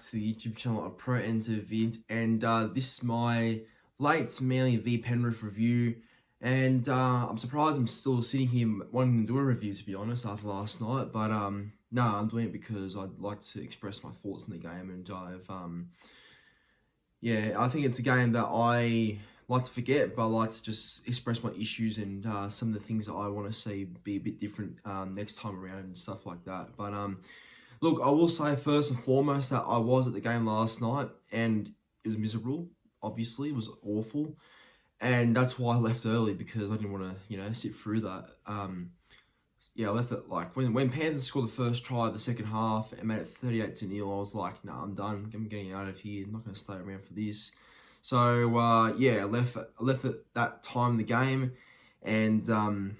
to the YouTube channel of Pro Enter Vid, and this is my late Manly v Penrith review. And I'm surprised I'm still sitting here wanting to do a review, to be honest, after last night. But no, I'm doing it because I'd like to express my thoughts in the game, and yeah, I think it's a game that I like to forget, but I like to just express my issues and some of the things that I want to see be a bit different next time around and stuff like that. But look, I will say first and foremost that I was at the game last night and it was miserable. Obviously, it was awful, and that's why I left early, because I didn't want to, sit through that. Yeah, I left it like when Panthers scored the first try of the second half and made it 38-0. I was like, nah, I'm done. I'm getting out of here. I'm not going to stay around for this. So yeah, I left at that time in the game, and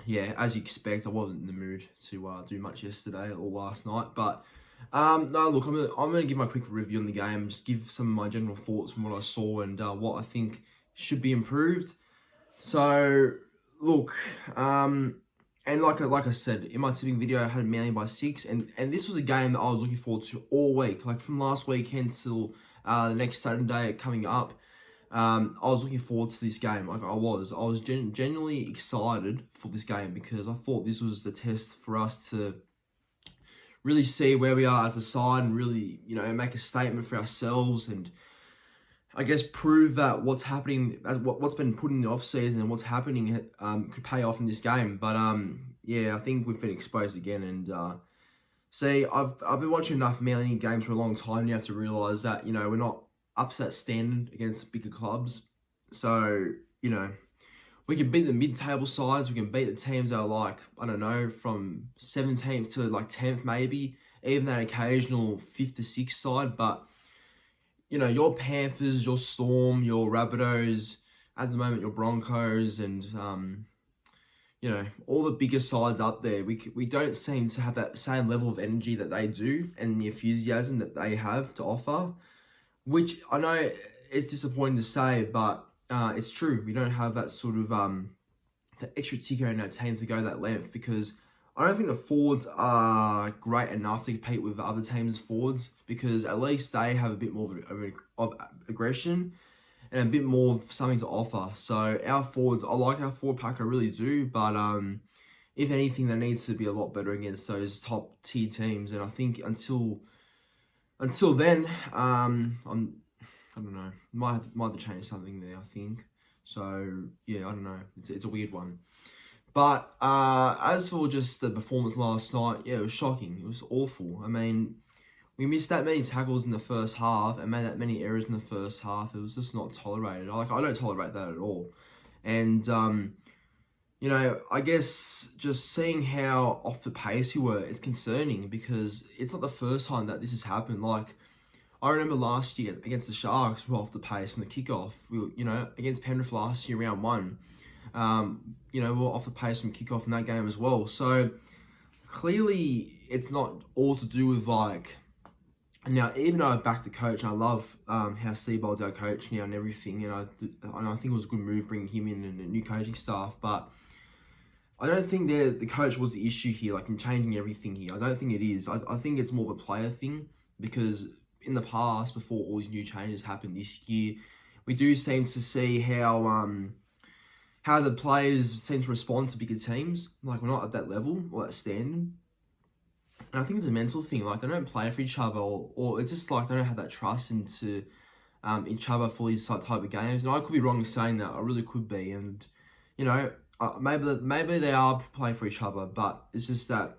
yeah, as you expect, I wasn't in the mood to do much yesterday or last night. But no, look, I'm gonna give my quick review on the game, just give some of my general thoughts from what I saw and what I think should be improved. So look, and like I said in my tipping video, I had Manly by 6, and this was a game that I was looking forward to all week, like from last weekend till the next Saturday coming up. I was looking forward to this game. Like I was genuinely excited for this game, because I thought this was the test for us to really see where we are as a side and really, make a statement for ourselves, and I guess prove that what's happening, what's been put in the off season and what's happening could pay off in this game. But yeah, I think we've been exposed again, and see, I've been watching enough Manly games for a long time now to realise that, we're not up to that standard against bigger clubs. So, we can beat the mid-table sides, we can beat the teams that are like, I don't know, from 17th to like 10th maybe, even that occasional 5th to 6th side. But, your Panthers, your Storm, your Rabbitohs, at the moment your Broncos, and all the bigger sides up there, we don't seem to have that same level of energy that they do and the enthusiasm that they have to offer, which I know is disappointing to say, but it's true. We don't have that sort of the extra ticker in our team to go that length, because I don't think the forwards are great enough to compete with other teams' forwards, because at least they have a bit more of aggression and a bit more of something to offer. So our forwards, I like our forward pack, I really do, but if anything, there needs to be a lot better against those top tier teams. And I think until then, I don't know, might have to change something there, I think. So yeah, I don't know, it's a weird one. But as for just the performance last night, yeah, it was shocking. It was awful. I mean, we missed that many tackles in the first half and made that many errors in the first half. It was just not tolerated. I don't tolerate that at all. And I guess just seeing how off the pace we were, it's concerning, because it's not the first time that this has happened. Like, I remember last year against the Sharks, we were off the pace from the kickoff. We were, against Penrith last year, round 1. We were off the pace from kickoff in that game as well. So clearly, it's not all to do with now, even though I back the coach, and I love how Seabold's our coach now and everything, and I think it was a good move bringing him in and a new coaching staff, but I don't think the coach was the issue here, like in changing everything here. I don't think it is. I think it's more of a player thing, because in the past, before all these new changes happened this year, we do seem to see how the players seem to respond to bigger teams. Like, we're not at that level or that standard. And I think it's a mental thing. Like, they don't play for each other, or it's just like they don't have that trust into each other for these type of games. And I could be wrong in saying that. I really could be. And, maybe they are playing for each other, but it's just that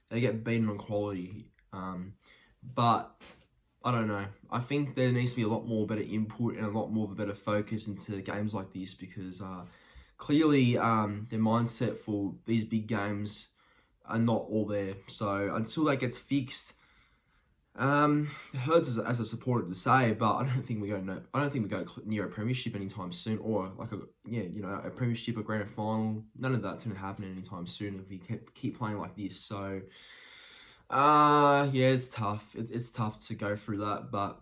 they get beaten on quality. But I don't know. I think there needs to be a lot more better input and a lot more of a better focus into games like this, because clearly their mindset for these big games are not all there. So until that gets fixed, it hurts as a supporter to say, but I don't think we go near a premiership anytime soon, or like a premiership, a grand final. None of that's going to happen anytime soon if we keep playing like this. So yeah, it's tough. It's tough to go through that, but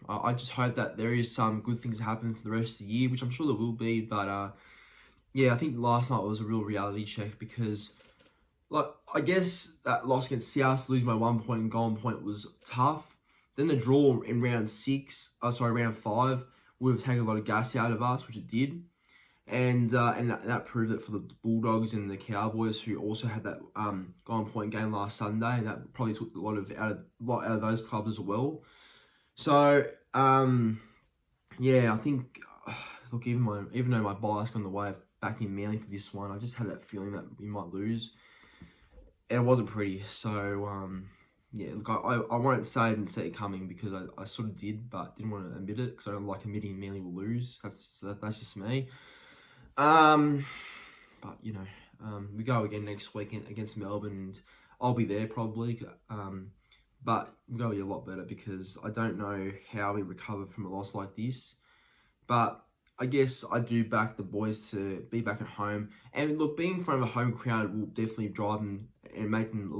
I just hope that there is some good things to happen for the rest of the year, which I'm sure there will be. But yeah, I think last night was a real reality check, because like, I guess that loss against South, losing by 1 point and goal on point was tough. Then the draw in round 5 would have taken a lot of gas out of us, which it did. And that proved it for the Bulldogs and the Cowboys, who also had that goal on point game last Sunday, and that probably took a lot out of those clubs as well. So yeah, I think look, even though my bias on the way of backing Manly for this one, I just had that feeling that we might lose. And it wasn't pretty. So yeah, look, I won't say I didn't see it coming, because I sort of did, but didn't want to admit it because I don't like admitting Manly will lose. That's just me. But you know, we go again next week against Melbourne, and I'll be there probably. But we're going to be a lot better, because I don't know how we recover from a loss like this. But I guess I do back the boys to be back at home. And look, being in front of a home crowd will definitely drive them and make them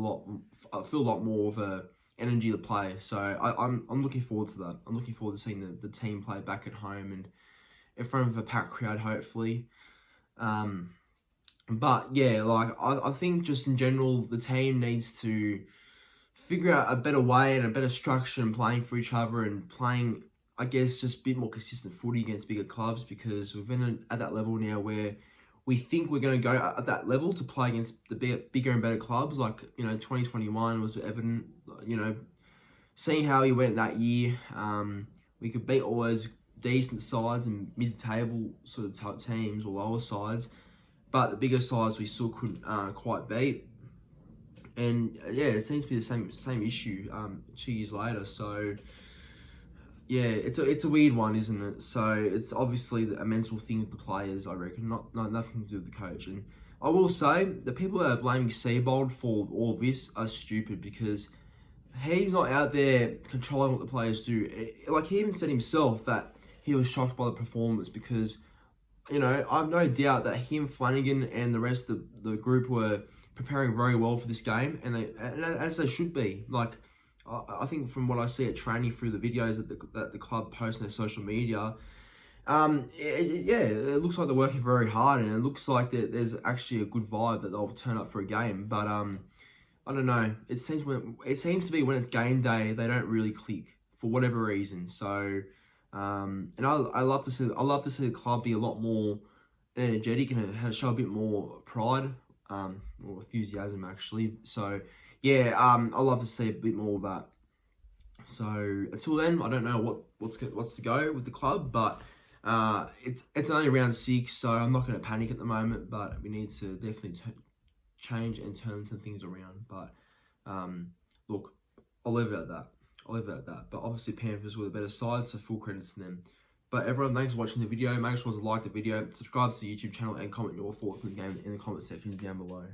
feel a lot more of a energy to play. So I'm looking forward to that. I'm looking forward to seeing the team play back at home and in front of a packed crowd, hopefully. But yeah, like I think just in general, the team needs to figure out a better way and a better structure in playing for each other, and playing, I guess, just a bit more consistent footy against bigger clubs, because we've been at that level now where we think we're going to go at that level to play against the bigger and better clubs. Like, you know, 2021 was evident. You know, seeing how we went that year, we could beat all those decent sides and mid-table sort of type teams or lower sides, but the bigger sides we still couldn't quite beat. And yeah, it seems to be the same issue 2 years later. So yeah, it's a weird one, isn't it? So it's obviously a mental thing with the players, I reckon, not nothing to do with the coach. And I will say, the people that are blaming Seabold for all this are stupid, because he's not out there controlling what the players do. Like, he even said himself that he was shocked by the performance, because, you know, I've no doubt that him, Flanagan, and the rest of the group were preparing very well for this game, and as they should be. Like, I think from what I see at training through the videos that the club post on their social media, it looks like they're working very hard, and it looks like there's actually a good vibe that they'll turn up for a game. But I don't know. It seems to be when it's game day, they don't really click for whatever reason. So, and I love to see the club be a lot more energetic and show a bit more pride, or enthusiasm, actually. So yeah, I love to see a bit more of that. So until then, I don't know what's to go with the club, but it's only round 6, so I'm not going to panic at the moment. But we need to definitely change and turn some things around. But look, I'll leave it at that. But obviously, Panthers were the better side, so full credits to them. But everyone, thanks for watching the video. Make sure to like the video, subscribe to the YouTube channel, and comment your thoughts on the game in the comment section down below.